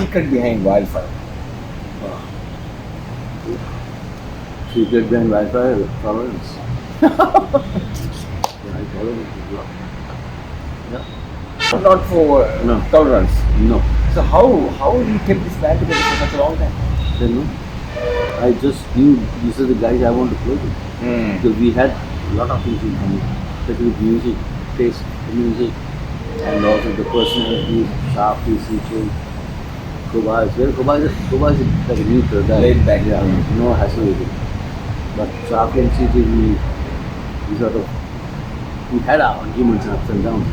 secret behind WildFire? Secret behind WildFire, tolerance. I tolerate it a lot. Yeah. Not for No. tolerance. No. So how you kept this band together for such a long time? Then no. I just knew these are the guys I want to play with. Because we had a lot of things in common, especially with music, taste in music, and also the personality, sharp, easy, Koba is like a neutral guy. Laid back. Yeah, no hassle with it. But sharp and CJ, we sort of, we had our arguments and ups and downs.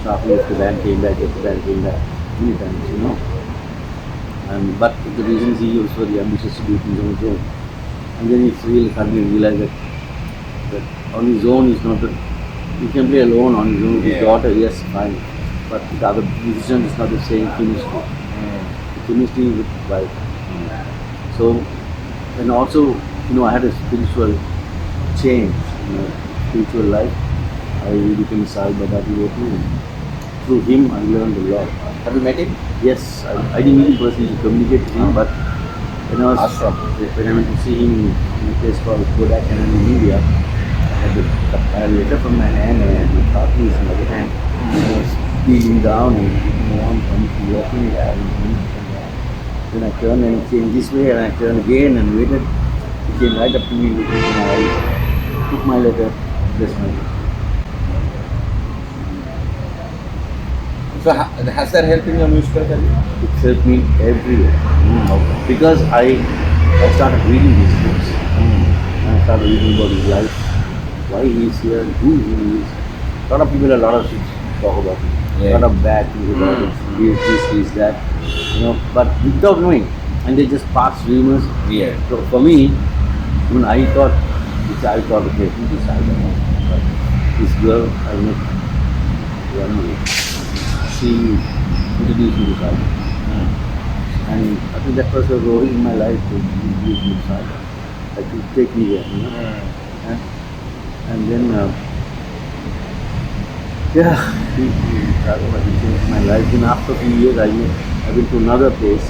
Sharp if the band came back, many times, you know. But the reasons he was very ambitious to do things on his own. And then it's really suddenly realized that on his own is not the, he can play alone on his own with his daughter, yes, fine. But the other musician is not the same chemistry. The chemistry with wife. So, and also, you know, I had a spiritual change, you know, spiritual life. I became Sai Baba devotee. Through him, I learned a lot. Have you met him? Yes, I didn't meet him personally to communicate with him, but when I went to see him in a place called Kodak and in India, I had a letter from my hand and my coffee in my other hand. I was peeling down and walking. Then I turned and he came this way and I turned again and waited. He came right up to me, looked into my eyes, took my letter, blessed my letter. So has that helped in your musical career? It helped me everywhere. Because I started reading these books. And I started reading about his life, why he is here, who he is. A lot of people, a lot of things talk about him. A lot of bad things about him. He is this, he is that. You know, but without knowing. And they just pass rumors. Yeah. So for me, when I thought, okay, who is I don't know. But this girl I met one day. She introduced me to Sai. And I think that was a role in my life to introduce me to Sai. Like to take me there, you know. And then, he changed my life. Then after a few years, I went to another place.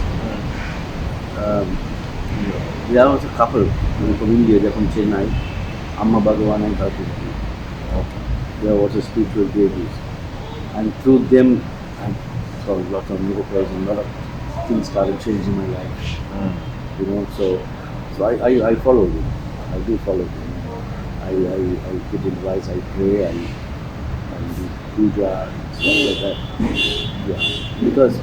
There was a couple from India, they're from Chennai, Amma Bhagavan and Tatu. There was a spiritual deities. And through them, I saw lots of miracles and a lot of things started changing my life. You know, so I follow him. I do follow him. I get advice, I pray, I do puja, stuff like that. Yeah. Because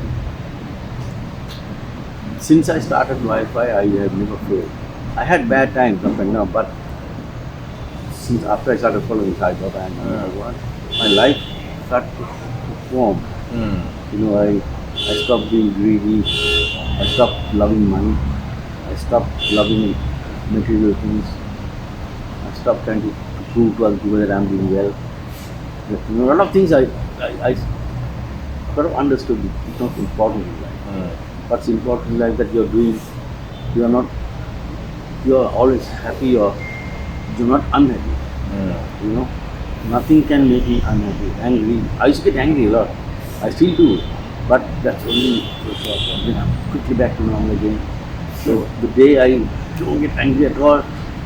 since I started WildFire, I have never failed. I had bad times up and down, but since after I started following Sai Baba and my life started to form. You know, I stopped being greedy, I stopped loving money, I stopped loving material things, I stopped trying to prove to other people that I'm doing well. You know, a lot of things I sort of understood it's not important in life. What's important in life that you're doing, you're always happy or you're not unhappy. You know, nothing can make me unhappy, angry. I used to get angry a lot. I still do, but that's only for short term. Then I'm quickly back to normal again. So the day I don't get angry at all,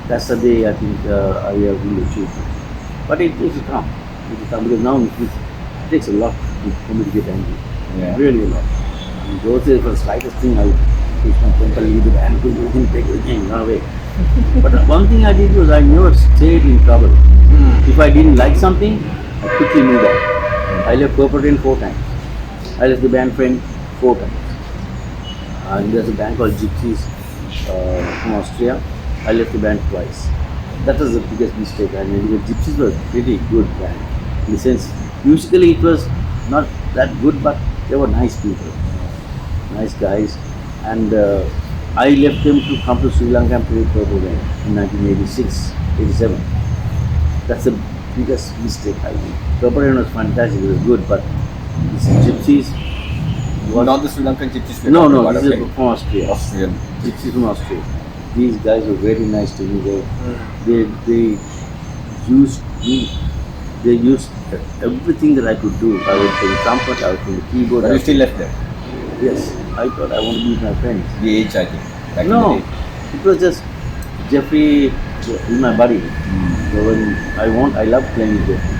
that's the day I think I have really achieved it. But it will come. It will come because now it takes a lot for me to get angry. Yeah. Really a lot. And those days for the slightest thing I push my temper, leave the band, take everything, run away. But one thing I did was I never stayed in trouble. If I didn't like something, I quickly moved on. I left Purple Rain 4 times. I left the band Friend 4 times. And there's a band called Gypsies from Austria. I left the band twice. That was the biggest mistake I made because Gypsies were a pretty good band. In the sense, musically it was not that good, but they were nice people, nice guys. And I left them to come to Sri Lanka and play Purple Rain in 1986, 87. That's the biggest mistake I made. Purple Rain was fantastic, it was good, but these Gypsies was... Not the Sri Lankan Gypsies? No, this is from Austria. Austrian. Gypsies from Austria. These guys were very nice to me. They used me. They used everything that I could do. I was playing trumpet, I was playing keyboard. But you still left them? Yes. I thought I want to be with my friends. The age, I think. Back No, in the day. it was just Jeffrey is my buddy. So when I love playing with Jeffrey.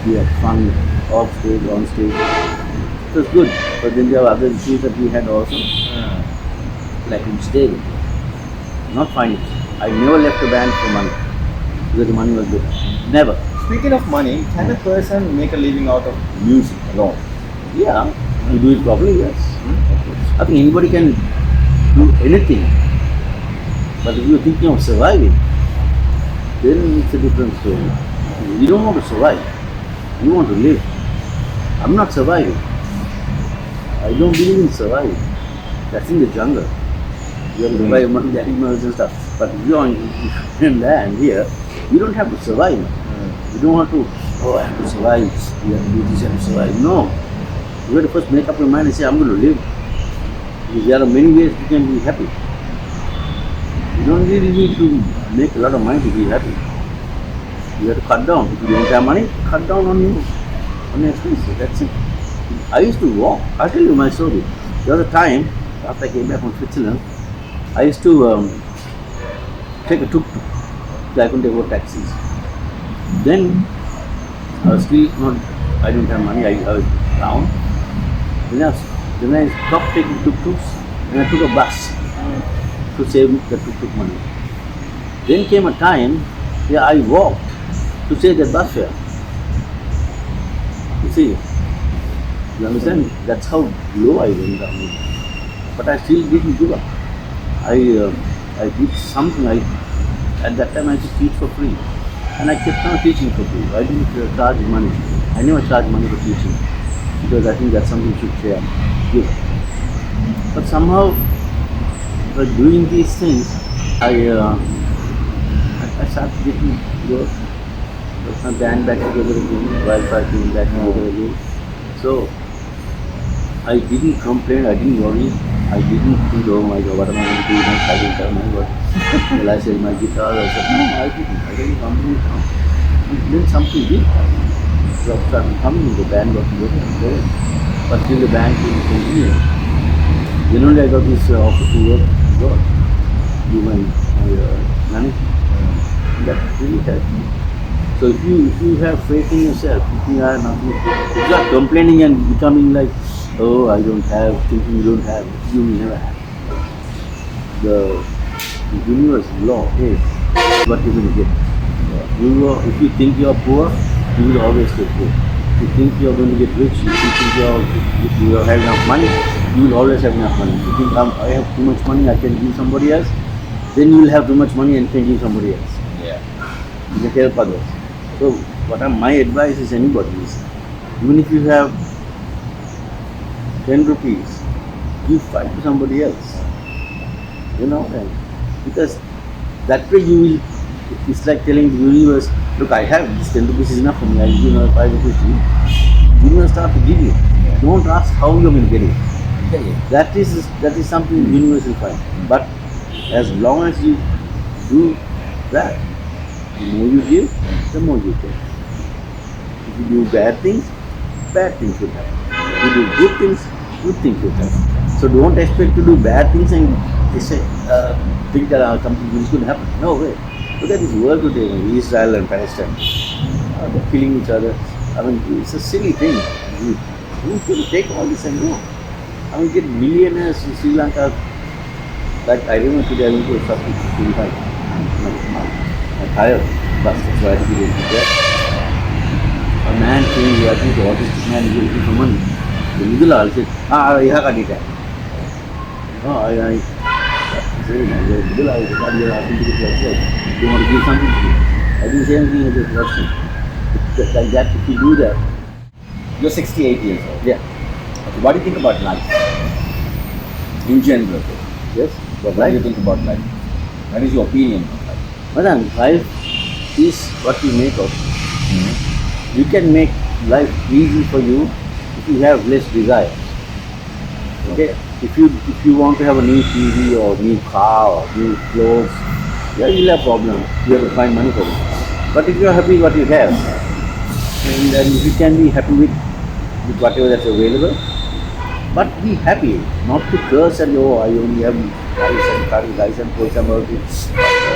We had fun off stage, on stage. It was good. But then there were other issues that we had also. Like in stage. Not finding. I never left a band for money. Because the money was good. Never. Speaking of money, can a person make a living out of music alone? Yeah. You do it properly, yes. I think anybody can do anything. But if you're thinking of surviving, then it's a different story. You don't want to survive. You want to live. I'm not surviving. I don't believe in surviving. That's in the jungle. You have to survive among the animals and stuff. But if you're in land here, you don't have to survive. You don't have to, I have to survive. You have to do this, you have to survive. No. You have to first make up your mind and say, I'm going to live. Because there are many ways you can be happy. You don't really need to make a lot of money to be happy. You have to cut down. If you don't have money, cut down on your expenses. That's it. I used to walk. I'll tell you my story. There was a time, after I came back from Switzerland, I used to take a tuk-tuk. So I couldn't take more taxis. Then, I was still not, I didn't have money, I was down. Then I stopped taking tuk-tuks and I took a bus to save the tuk-tuk money. Then came a time where I walked to save the bus fare. You see, you understand? That's how low I went down. But I still didn't give up. I did something. At that time I used to teach for free. And I kept on teaching for free. I didn't charge money. I never charged money for teaching. Because I think that's something you should share. Give. But somehow, by doing these things, I started getting work. Got my band back together again, WildFire came back together again. So, I didn't complain, I didn't worry, I didn't think, oh my God, what am I going to do next? I didn't tell my God. Will I sell my guitar? I said, no, I didn't complain. And then something did happen. Jobs started coming, the band got together. But still the band couldn't continue. Then only I got this offer to work, God, do my money. That really helped me. So if you have faith in yourself, if you are nothing, if you are complaining and becoming like, oh, I don't have, thinking you don't have, you will never have. The universe law is what you will get. If you think you are poor, you will always stay poor. If you think you are going to get rich, if you think if you have enough money, you will always have enough money. If you think I have too much money, I can give somebody else, then you will have too much money and can give somebody else. Yeah. You can help others. So my advice is anybody is, even if you have 10 rupees, give 5 to somebody else. And because that way you will, it's like telling the universe, look, I have this 10 rupees is enough for me, I give you 5 rupees to you. You will start to give you. Don't ask how you're going to get it. That is something the universe will find. But as long as you do that, the more you give, the more you get. If you do bad things will happen. If you do good things will happen. So don't expect to do bad things and think that something good is going to happen. No way. Look at this world today, Israel and Palestine. They're killing each other. I mean, it's a silly thing. You can take all this and go. I mean, get millionaires in Sri Lanka. Like I remember today I went to a shop to buy my tire bus, that's why I had to get it there. A man came here, I think the autistic man is looking for money. The middle I said, यहाँ का data है. I said, the middle I said, you're asking to get website. You want to give something to me? I didn't say anything about website. Like that, if you do that. You're 68 years old. Yeah. Okay, what do you think about life? In general. Yes. What do you think about life? What is your opinion on life? Madam, life is what you make of. You can make life easy for you if you have less desire. Okay? If you want to have a new TV or new car or new clothes, yeah, you'll have problems. You have to find money for it. But if you are happy with what you have, and if you can be happy with whatever that's available, But be happy, not to curse and oh, I only have rice and poison about it.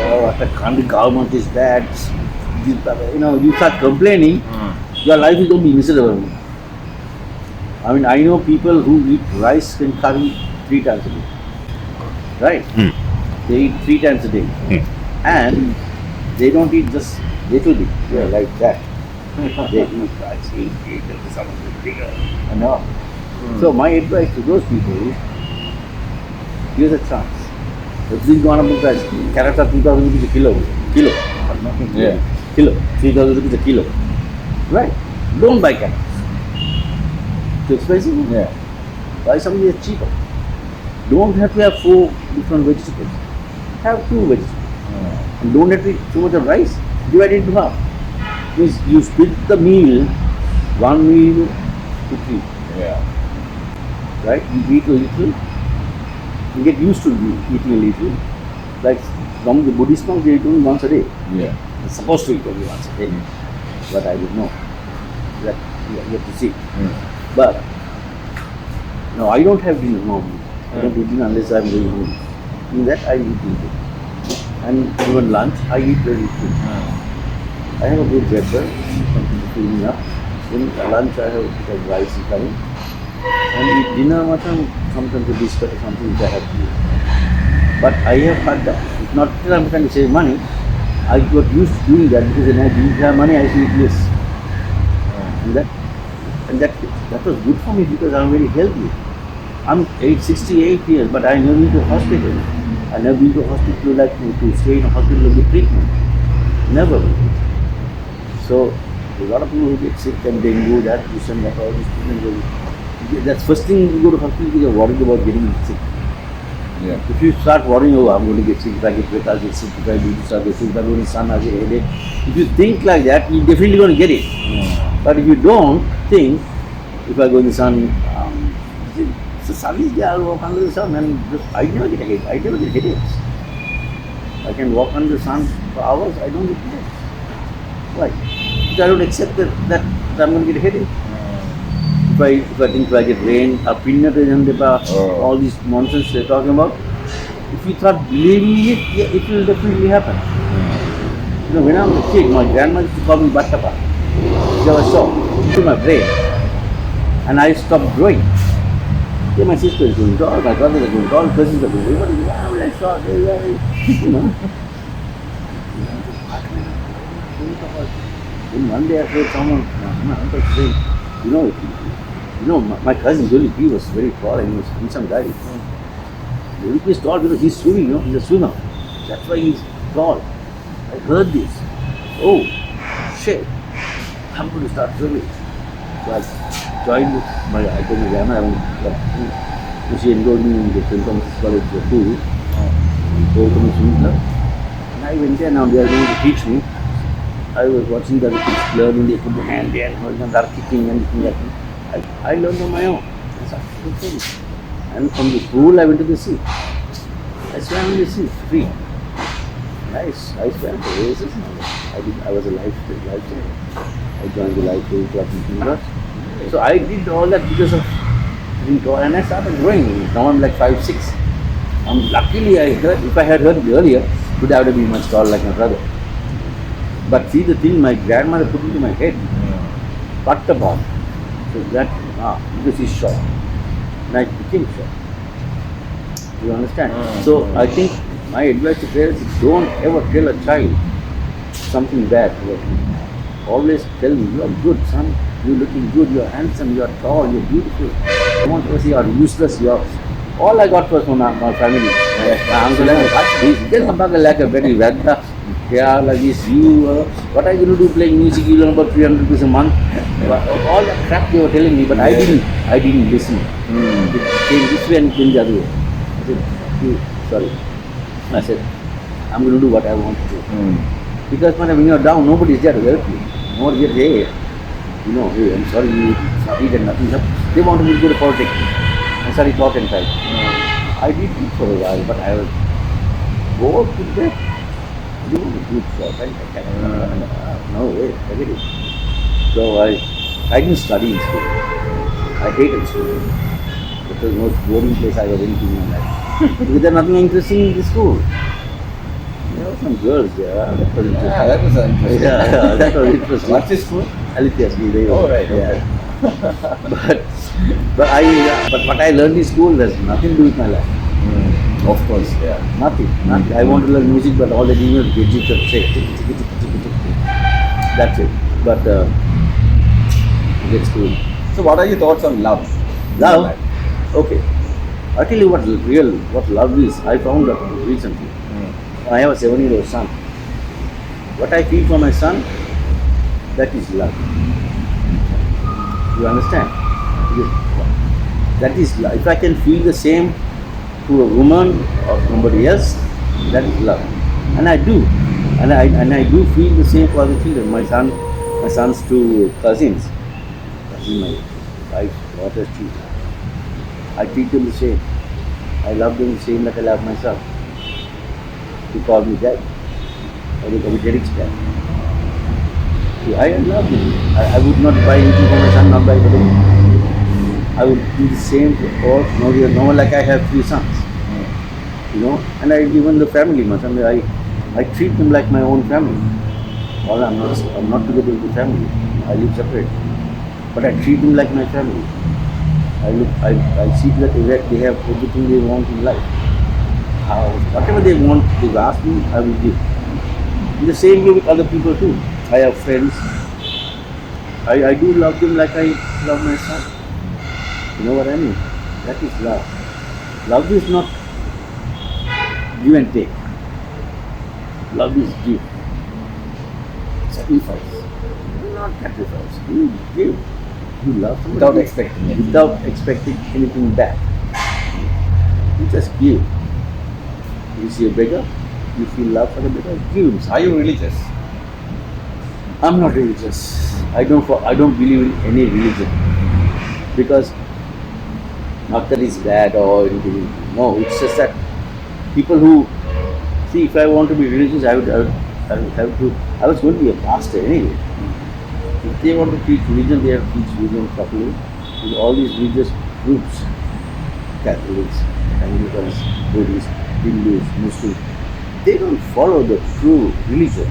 Oh, the country government is bad. You start complaining, your life is going to be miserable. I mean, I know people who eat rice and curry 3 times a day. Right? They eat 3 times a day. And they don't eat just little bit. They're like that. They eat rice, eat something bigger and all. So my advice to those people is, here's a chance. If this gone up in price, carrots are 2,000 rupees a kilo. Kilo. 3,000 rupees a kilo. Right? Don't buy carrots. Too expensive? Yeah. Buy something that's cheaper. Don't have to have 4 different vegetables. Have 2 vegetables. And don't have to eat too much of rice. Divide it into half. Means you split the meal, 1 meal to 3. Yeah. Right? You eat a little. You get used to eating a little. Like from the Buddhist monks, they eat only once a day. Yeah. They're supposed to eat only once a day. But I don't know. That you have to see. But no, I don't have dinner normally. I don't eat dinner unless I'm very hungry. In that I eat dinner. And even lunch, I eat very little. I have a good breakfast, something to fill me up. Then lunch I have a bit of rice and curry. And eat dinner, sometimes a biscuit or something which I have to eat. But I have had that. It's not that I'm trying to save money. I got used to doing that because when I didn't have money, I used to eat less. And that was good for me because I'm very healthy. I'm 68 years, but I never been to hospital. I never been to hospital like to stay in a hospital and get treatment. Never. So a lot of people who get sick and they do that, this and that, all these treatment. That's first thing you go to hospital because you're worried about getting sick. Yeah. If you start worrying, oh, I'm going to get sick, if I get wet, I'll get sick, if I do this, I'll get sick, if I go to the sun, I'll get a headache. If you think like that, you're definitely going to get it. But if you don't think, if I go in the sun, the sun is there, I'll walk under the sun, and I never get a headache. I never get headaches. I can walk under the sun for hours, I don't get headaches. Why? Because I don't accept that I'm going to get a headache. If I think I get rain, all these nonsense they're talking about, if you start believing it, yeah, it will definitely happen. When I was a kid, my grandma used to call me Battapa. There was so to my brain, and I stopped growing. Yeah, my sister is going tall, my brother is going tall, cousins are going tall. Let's talk. Then one day I heard someone, my cousin Jolly, he was very tall and he was handsome guy. He is tall because he's swimming, he's a swimmer. That's why he's tall. I heard this. Oh, shit. I'm going to start swimming. So I joined I told my grandma, she enrolled me in the St. Thomas College pool. He told me swimming club. And I went there, now they are going to teach me. I was watching the kids learning, they put the hand there, and start kicking and looking at me. I learned on my own. And from the pool, I went to the sea. I swam in the sea, free. Nice. I swam for races. I was a lifesaver. I joined the lifesaver club in Kinross. So I did all that because of being tall, and I started growing. Now I'm like 5'6". Luckily, if I had heard it earlier, would have been much taller like my brother. But see the thing, my grandmother put into my head, cut the bomb. So that, because he's short. And I became short. You understand? So I think my advice to parents is don't ever tell a child something bad about you. Always tell me, you are good, son. You're looking good, you're handsome, you're tall, you're beautiful. I want to say you're useless, all I got was from my family. My uncle and just like a very bad. Yeah, like this, what are you going to do playing music? You learn about 300 rupees a month. All that crap they were telling me, but I didn't listen. It came this way and it came the other way. I said, sorry. I said, I'm going to do what I want to do. Because when you're down, nobody's there to help you. Nobody gets, hey, hey, I'm sorry, you studied and nothing. They wanted me to go to politics. I studied law and type. I did it for a while, but I was bored to death. You want a good job, right? No way, forget it. So I didn't study in school. I hated school. The was the most boring place I ever been in my life. Because there's nothing interesting in the school. There were some girls there. That was interesting. Yeah, that was interesting. Yeah, that was interesting. What's this school? Alithya school. There you Oh, go. right, Yeah. okay. But what I learned in school has nothing to do with my life. Of course, yeah. Nothing. I want to learn music, but all I do is get it, say, that's it. But that's cool. So what are your thoughts on love? Love? Okay. I'll tell you what love is. I found out recently. I have a 7-year-old son. What I feel for my son, that is love. You understand? That is love. If I can feel the same to a woman or somebody else, that is love. And I do. And I do feel the same for the children. My son's two cousins. My wife's daughter's children. I treat them the same. I love them the same that I love myself. They call me dad. Or they call me Derek's dad. I love them. I would not buy anything for my son, not buy for them. I would do the same for no like I have 3 sons. You know, and even the family much. I treat them like my own family. Well, I'm not together with the family. I live separate. But I treat them like my family. I see that they have everything they want in life. Whatever they want, they ask me, I will give. In the same way with other people too. I have friends. I do love them like I love my son. You know what I mean? That is love. Love is not give and take. Love is give. Sacrifice. Not sacrifice. You give. You love somebody Without expecting it. without expecting anything back. You just give. You see a beggar, you feel love for the beggar, give him something. Are you religious? I'm not religious. I don't believe in any religion. Because not that it's bad or anything. No, it's just that people who see, if I want to be religious, I would have to. I was going to be a pastor anyway. If they want to teach religion, they have to teach religion properly. With all these religious groups, Catholics, Anglicans, Buddhists, Hindus, Muslims, they don't follow the true religion.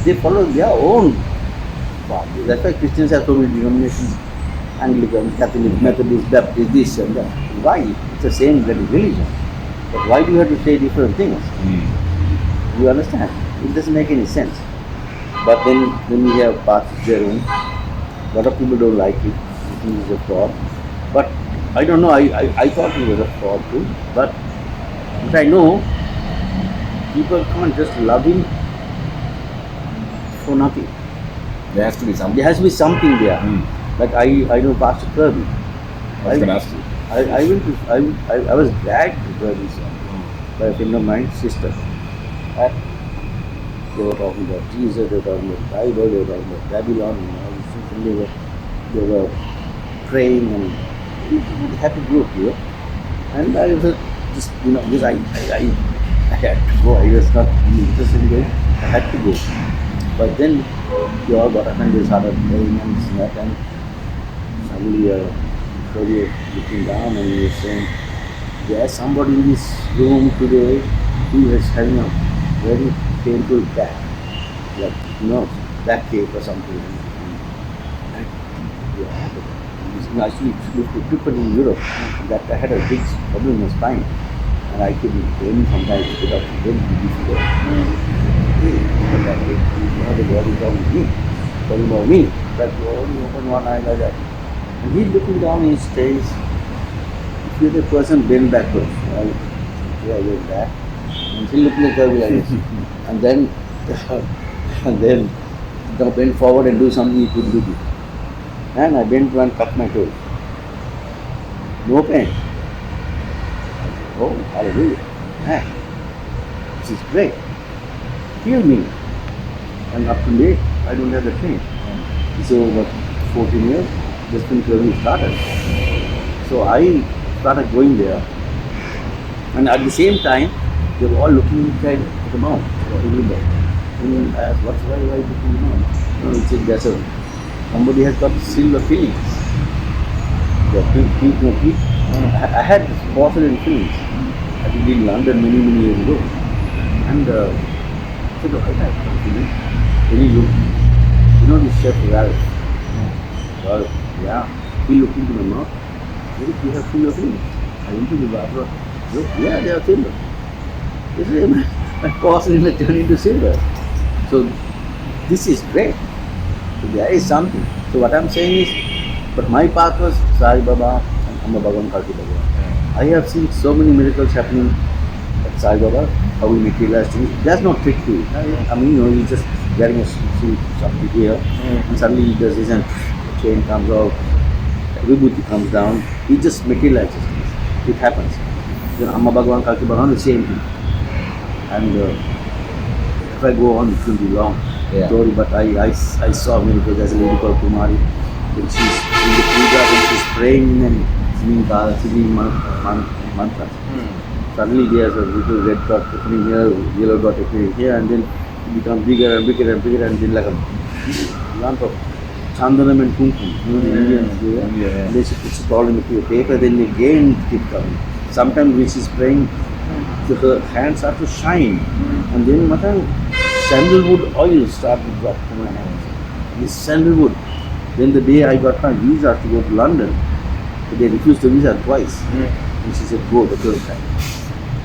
They follow their own path. That's why Christians have so many denominations: Anglican, Catholic, Methodist, Baptist, this and that. Why? It's the same bloody religion. But why do you have to say different things? You understand? It doesn't make any sense. But then we have Pastor Jerome. A lot of people don't like it. They think he's a fraud. But I don't know. I thought he was a fraud too. But I know people can't just love him for nothing. There has to be something. There has to be something there. Like I know Pastor Kirby. I was going to ask you. I was dragged to Kirby's by a friend of mine, sister. They were talking about Jesus, they were talking about Bible, they were talking about Babylon, and all these things, and they were praying, and it was a happy group, you know. And I was just, you know, because I had to go. I was not interested in going. I had to go. But then they all got up and they started praying and this and that, and suddenly we were looking down and we were saying, there's somebody in this room today who is having a very painful back, like, you know, backache or something. And actually, people in Europe, that I had a big problem in my spine, and I couldn't bend sometimes without very difficult. But that day, you know, the body talking about me, that you only open one eye like that. And he's looking down in his face. If you're the person, bend backwards. I went back. And still looking at Kirby like this. And then now bend forward and do something you couldn't do. And I bent and cut my toes. No pain. Oh, hallelujah. Man, this is great. Heal me. And up to date, I don't have the pain. So about 14 years, just when Kirby started. So I started going there. And at the same time, they were all looking inside the mouth. Everybody. And I asked, why are you looking in the mouth? No, he said, somebody has got silver fillings. The I had this porcelain films. I did in London many years ago. And I said, I have some films. Then he looked, you know this chef Ralph? Well, yeah. He looked into my mouth. He said, you have seen your films? I went to the barber. Look, yeah, they are silver. He said, my porcelain has turned into silver. So this is great. So there is something. So what I'm saying is, but my path was Sai Baba and Amma Bhagavan Kalki Bhagavan. I have seen so many miracles happening at Sai Baba, how we materialize things. There's no trick to it. I mean, you know, he's just getting a suit, something here, and suddenly he does this and the chain comes out, vibhuti comes down, he just materializes things. It happens. Then Amma Bhagavan Kalki Bhagavan, the same thing. And if I go on, it will be long story, but I saw miracles. There's a lady called Kumari, when she's in the puja, when she's praying and singing mantras. Suddenly there's a little red dot appearing here, yellow dot appearing here, and then it becomes bigger and bigger and bigger, and then like a lump of chandanam and kumkum. You know, the Indians do that. And then she puts it all in the paper, then again it keeps coming. Sometimes when she's praying, her hands start to shine, and then sandalwood oil started to drop from my hands. This sandalwood. Then the day I got my visa to go to London, they refused the visa twice. And she said, go the third time.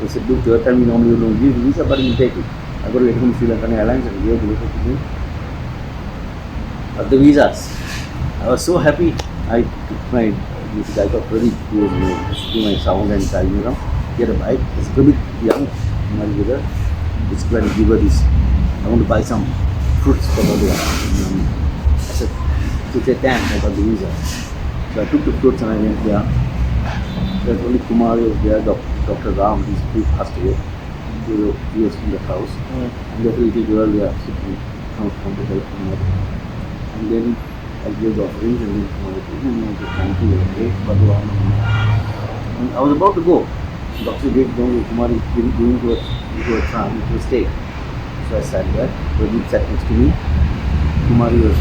I said, look, third time we normally don't give visa, but we'll take it. I got to get from Sri Lankan Airlines and gave the visa to me. But the visas, I was so happy. I took this guy got very close to my sound and time, you know. He had a bike. He's a bit young, my brother. He's going to give her this. I want to buy some fruits for her. I said, she said, thanks, I got the visa. So I took the fruits and I went there. There's only Kumari was there, Dr. Ram, he passed away. He was in the house. And there's a little girl there sitting from the help. And then I gave the offerings and then Kumari said, thank you, great Bhagavan. And I was about to go. Doctor gave Kumari going to a tram, to a state. So I sat there, Pradeep sat next to me. Kumari was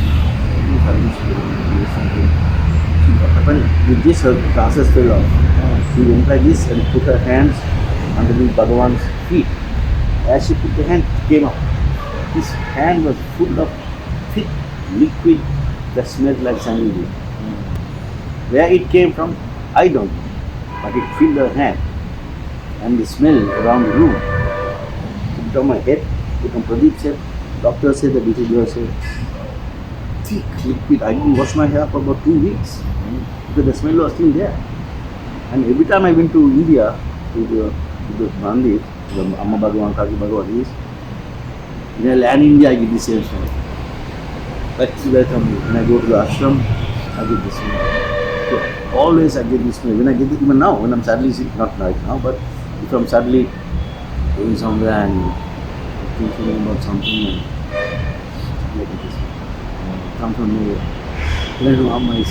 what happened with this, her glasses fell off. She went like this and put her hands underneath Bhagavan's feet. As she put the hand, it came up. His hand was full of thick liquid that smelled like sandalwood. Where it came from, I don't know. But it filled her hand. And the smell around the room. It put on my head. Pradeep said, doctor said, the little girl said, thick liquid. I didn't wash my hair for about 2 weeks. Because the smell was still there. And every time I went to India, to the Mandir, the Amma Bhagavan, Kalki Bhagavan is, in a land India, I get the same smell. That's where when I go to the ashram, I get the smell. So always I get this smell. When I get it, even now, when I'm sadly sick, not right now, but if I'm sadly going somewhere and thinking about something and I get this smell. Come from nowhere. I don't know how my is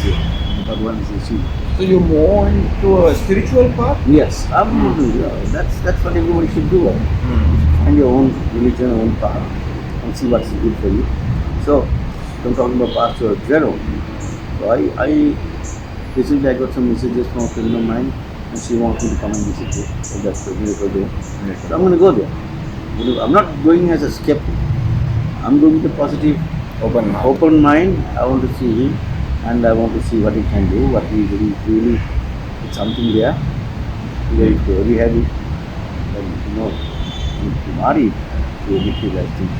Bhagavan is a. So you more into a spiritual path? Yes, absolutely. That's what everybody should do. Find your own religion, own path, and see what's good for you. So, I'm talking about Pastor Zero. So I recently I got some messages from a friend of mine, and she wants me to come and visit her. So that's the miracle day. So I'm going to go there. I'm not going as a skeptic. I'm going with a positive, open mind. I want to see him. And I want to see what he can do, what he really, it's something there, very, very heavy, and you know, Kumari, to materialize things.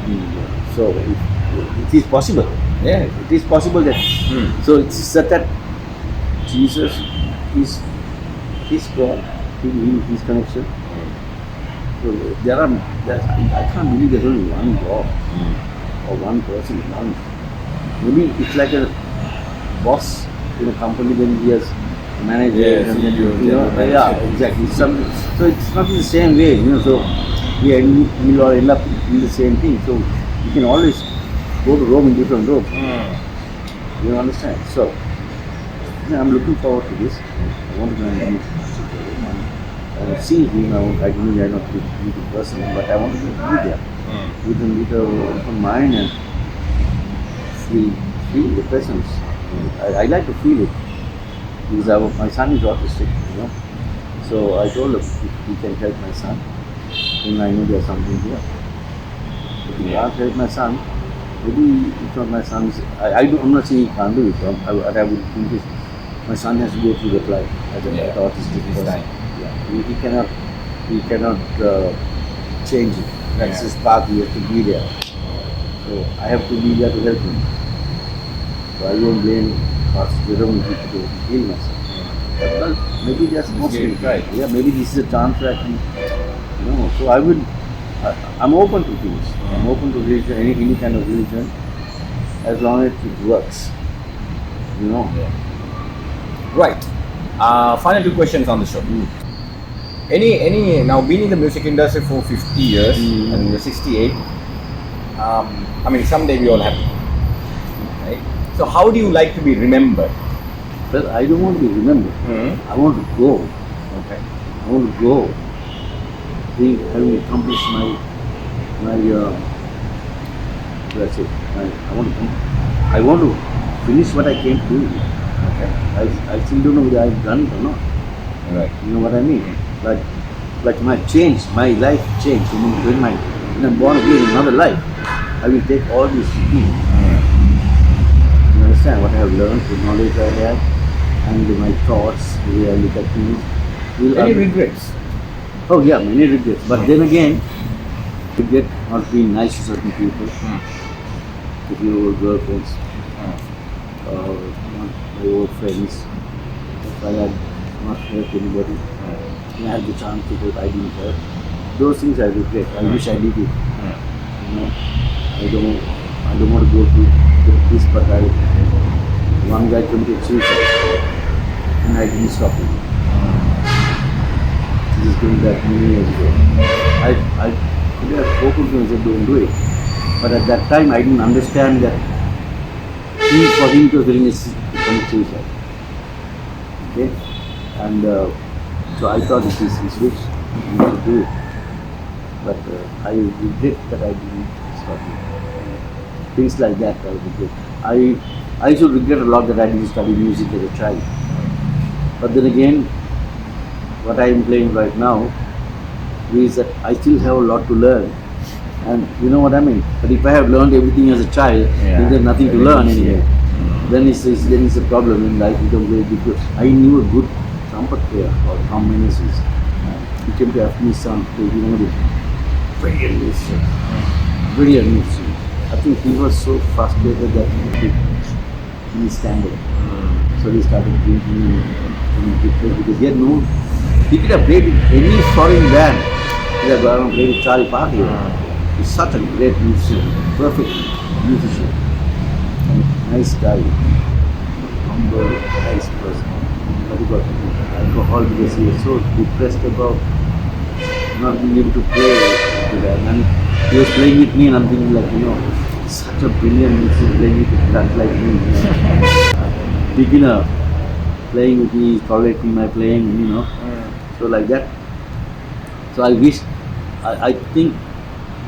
And so it is possible, it is possible that, so it's such that Jesus is God, his connection. So I can't believe there's only one God, or one person, one. Maybe it's like a boss in a company when he has a manager. Exactly. So it's not in the same way, you know. So we all end up in the same thing. So you can always go to Rome in different robes. You understand? So I'm looking forward to this. I want to go and meet, see him. I not meet in person, but I want to be there with a open mind and feel the presence. I like to feel it. because my son is autistic, So I told him if he can help my son, then I know there's something here. If he can't help my son, maybe it's not my son's. I'm not saying he can't do it. What I would think is my son has to go through that life as an autistic person. Yeah. He cannot change it. That's his path. He has to be there. So I have to be there to help him. So I won't blame Pastor Jerome to heal myself. But well, maybe that's mostly right. Yeah, maybe this is a chance that So I'm open to things. I'm open to religion, any kind of religion, as long as it works. Right. Final 2 questions on the show. Any now been in the music industry for 50 years and you're 68. I mean, someday we all have to. Right? So how do you like to be remembered? Well, I don't want to be remembered. I want to go. Okay. I want to go. Having accomplished my that's it. I want to finish what I came to do. Okay. I still don't know whether I've done it or not. Right. You know what I mean? Like my life changed. When I'm born again in another life, I will take all these things. You understand what I have learned, the knowledge I have, and my thoughts, the way I look at things. Any regrets? Oh yeah, many regrets. But then again, regret not being nice to certain people, to your old girlfriends, or my old friends. If I had not helped anybody, I had the chance to help, I didn't help. Those things I regret. I wish I did it. I don't want to go through this, but one guy committed suicide, and I didn't stop him. This is going back many years ago. I could have spoken to him and said, don't do it. But at that time, I didn't understand that for him to very necessary to commit suicide. Okay? And so I thought it is his wish, he should do it. But I regret that I didn't stop him. Things like that I regret. I should regret a lot that I didn't study music as a child. But then again, what I am playing right now is that I still have a lot to learn. And you know what I mean? But if I have learned everything as a child, then there's nothing to learn anymore. Then it's a problem in life, becomes very difficult. I knew a good trumpet player called Tom Meneses. He came to Afghanistan to play, brilliant musician. Brilliant musician. I think he was so frustrated that he stand up. So he started drinking and because he could have played with any foreign band. He could have gone and played with Charlie Parker. He's such a great musician, perfect musician. And nice guy, humble, nice person. But he got alcohol because he was so depressed about not being able to play with that. And he was playing with me and I'm thinking such a brilliant musician playing with a guy like me. Beginner playing with me, tolerating my playing, So like that. So I wish, I think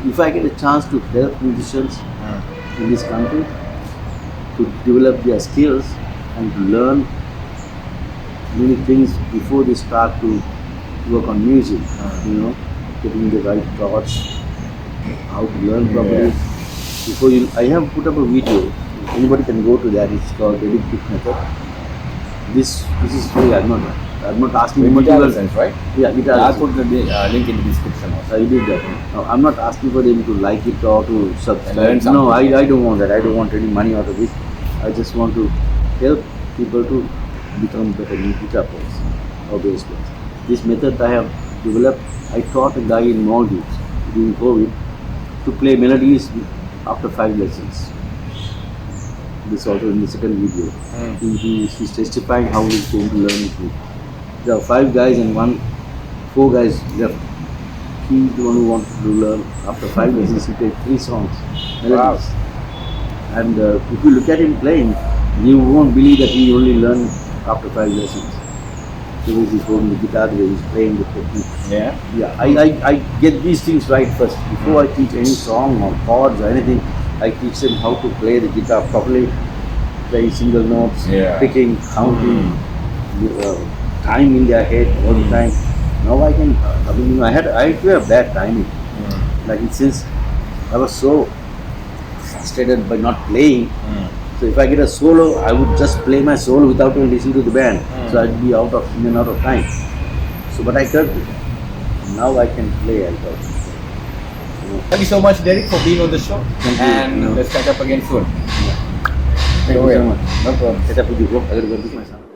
if I get a chance to help musicians in this country to develop their skills and to learn many things before they start to work on music, getting the right thoughts, how to learn properly. I have put up a video. Anybody can go to that. It's called Edit Pick Method. This is free. I'm not asking anybody. Right? Yeah, guitar. I'll put the link in the description also. I did that. No, I'm not asking for them to like it or to subscribe. No, I don't want that. I don't want any money out of it. I just want to help people to become better guitar players or bass players. This method I have developed. I taught a guy in Maldives during COVID to play melodies after 5 lessons. This also in the second video. He's testifying how he came to learn it. There are 5 guys and 4 guys left. He's the one who wanted to learn. After 5 lessons, he played 3 songs, melodies. Wow. And if you look at him playing, you won't believe that he only learned after 5 lessons. Because he's holding the guitar, he's playing the technique. Yeah. I get these things right first. Before I teach any song or chords or anything, I teach them how to play the guitar properly, play single notes, picking, counting, time in their head all the time. Now I can, I had a bad timing. Like since I was so frustrated by not playing, so if I get a solo, I would just play my solo without even listening to the band. So I'd be in and out of time. So, but I kept it. Now I can play. Thank you so much, Derek, for being on the show. Thank you. And let's catch up again soon. Thank you so much. No problem. Catch up with you, bro. I gotta go pick my son.